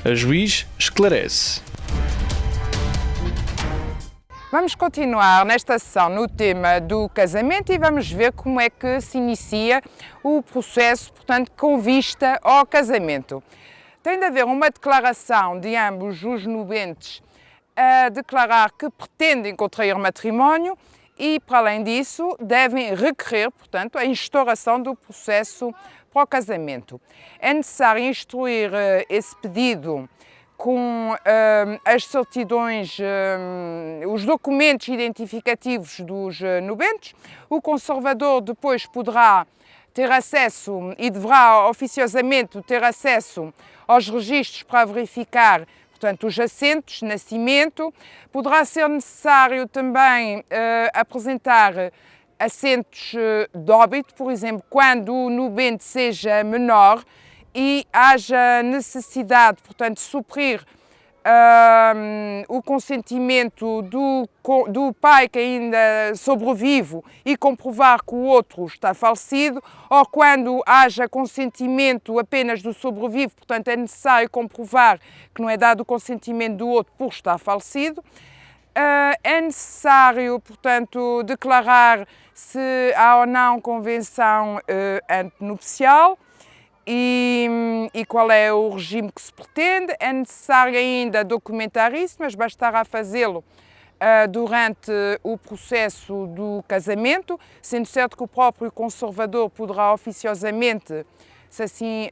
A juiz esclarece. Vamos continuar nesta sessão no tema do casamento e vamos ver como é que se inicia o processo, portanto, com vista ao casamento. Tem de haver uma declaração de ambos os nubentes a declarar que pretendem contrair matrimónio e, para além disso, devem requerer, portanto, a instauração do processo para o casamento. É necessário instruir esse pedido com as certidões, os documentos identificativos dos nubentes. O conservador depois poderá ter acesso e deverá oficiosamente ter acesso aos registros para verificar, portanto, os assentos de nascimento. Poderá ser necessário também apresentar assentos de óbito, por exemplo, quando o nubente seja menor e haja necessidade, portanto, de suprir o consentimento do pai que ainda sobrevive e comprovar que o outro está falecido, ou quando haja consentimento apenas do sobrevivo, portanto é necessário comprovar que não é dado o consentimento do outro por estar falecido. É necessário, portanto, declarar se há ou não convenção antenupcial e qual é o regime que se pretende. É necessário ainda documentar isso, mas bastará fazê-lo durante o processo do casamento, sendo certo que o próprio conservador poderá oficiosamente, se assim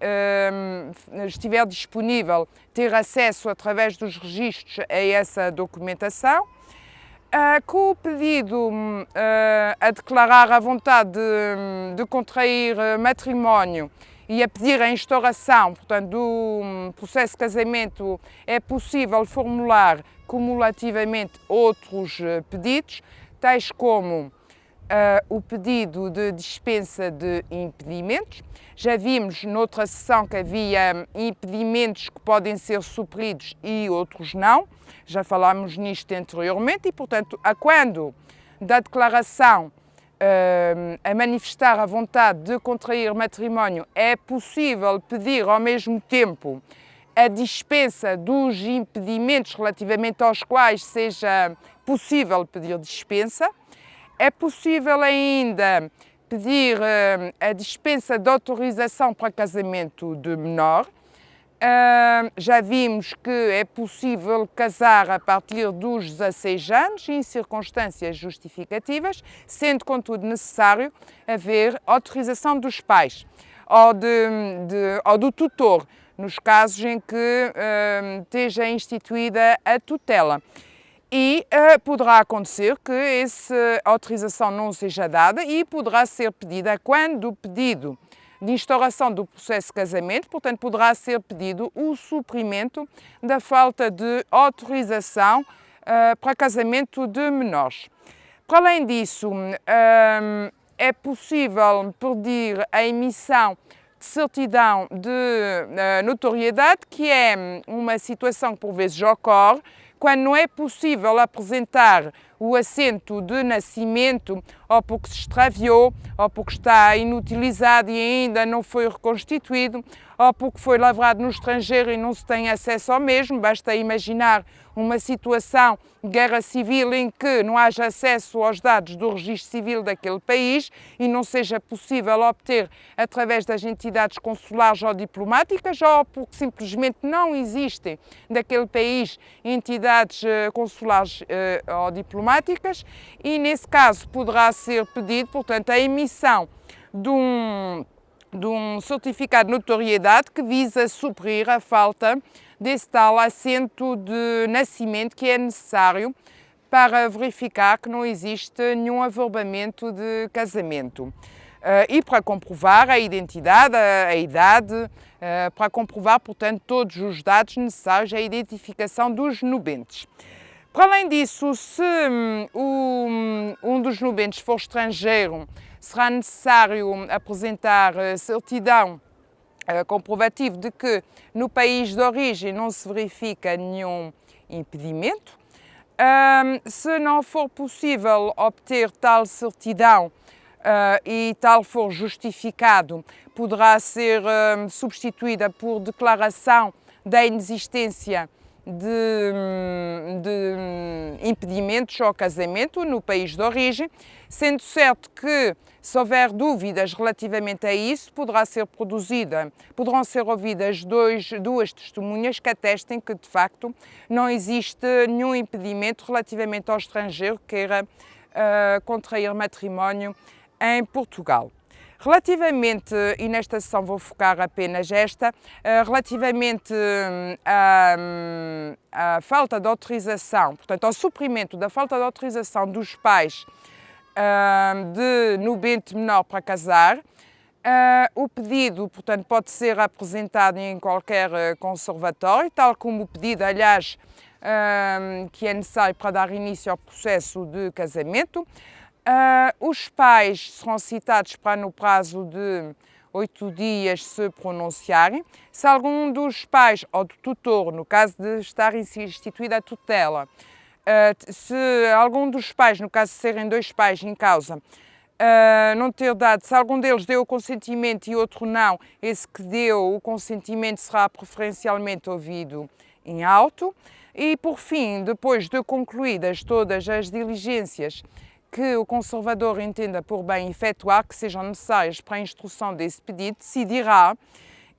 estiver disponível, ter acesso através dos registros a essa documentação. Com o pedido a declarar a vontade de contrair matrimónio e a pedir a instauração, portanto, do processo de casamento, é possível formular cumulativamente outros pedidos, tais como o pedido de dispensa de impedimentos. Já vimos noutra sessão que havia impedimentos que podem ser supridos e outros não. Já falámos nisto anteriormente e, portanto, a quando da declaração a manifestar a vontade de contrair matrimónio, é possível pedir ao mesmo tempo a dispensa dos impedimentos relativamente aos quais seja possível pedir dispensa. É possível ainda pedir a dispensa de autorização para casamento de menor. Já vimos que é possível casar a partir dos 16 anos, em circunstâncias justificativas, sendo, contudo, necessário haver autorização dos pais ou do tutor, nos casos em que esteja instituída a tutela. E poderá acontecer que essa autorização não seja dada e poderá ser pedida quando o pedido de instauração do processo de casamento, portanto, poderá ser pedido o suprimento da falta de autorização para casamento de menores. Para além disso, é possível pedir a emissão de certidão de notoriedade, que é uma situação que por vezes ocorre quando não é possível apresentar o assento de nascimento, ou porque se extraviou, ou porque está inutilizado e ainda não foi reconstituído, ou porque foi lavrado no estrangeiro e não se tem acesso ao mesmo. Basta imaginar uma situação de guerra civil em que não haja acesso aos dados do registro civil daquele país e não seja possível obter através das entidades consulares ou diplomáticas, ou porque simplesmente não existem daquele país entidades consulares ou diplomáticas, e nesse caso poderá ser pedido, portanto, a emissão de um certificado de notoriedade que visa suprir a falta desse tal assento de nascimento que é necessário para verificar que não existe nenhum averbamento de casamento. E para comprovar a identidade, a idade, para comprovar, portanto, todos os dados necessários à identificação dos nubentes. Para além disso, se um dos nubentes for estrangeiro, será necessário apresentar certidão comprovativo de que no país de origem não se verifica nenhum impedimento. Se não for possível obter tal certidão e tal for justificado, poderá ser substituída por declaração da inexistência de impedimentos ao casamento no país de origem, sendo certo que, se houver dúvidas relativamente a isso, poderão ser ouvidas duas testemunhas que atestem que, de facto, não existe nenhum impedimento relativamente ao estrangeiro que queira contrair matrimónio em Portugal. Relativamente, e nesta sessão vou focar apenas relativamente à falta de autorização, portanto, ao suprimento da falta de autorização dos pais de nubente menor para casar, o pedido, portanto, pode ser apresentado em qualquer conservatório, tal como o pedido, aliás, que é necessário para dar início ao processo de casamento. Os pais serão citados para, no prazo de 8 dias, se pronunciarem. Se algum dos pais ou do tutor, no caso de estar instituída a tutela, se algum dos pais, no caso de serem 2 pais em causa, não ter dado, se algum deles deu o consentimento e outro não, esse que deu o consentimento será preferencialmente ouvido em auto. E, por fim, depois de concluídas todas as diligências que o conservador entenda por bem efetuar, que sejam necessárias para a instrução desse pedido, decidirá,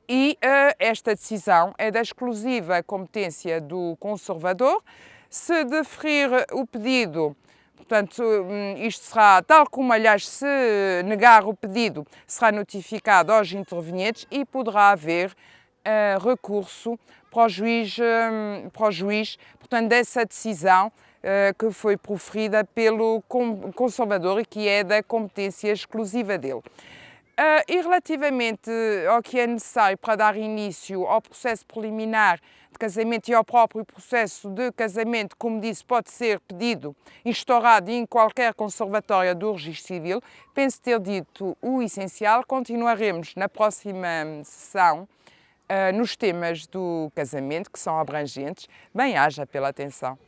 e esta decisão é da exclusiva competência do conservador. Se deferir o pedido, portanto, isto será, tal como, aliás, se negar o pedido, será notificado aos intervenientes e poderá haver recurso para o juiz, portanto, dessa decisão que foi proferida pelo conservador e que é da competência exclusiva dele. E relativamente ao que é necessário para dar início ao processo preliminar de casamento e ao próprio processo de casamento, como disse, pode ser pedido, instaurado em qualquer conservatório do Registro Civil. Penso ter dito o essencial. Continuaremos na próxima sessão nos temas do casamento, que são abrangentes. Bem-aja pela atenção.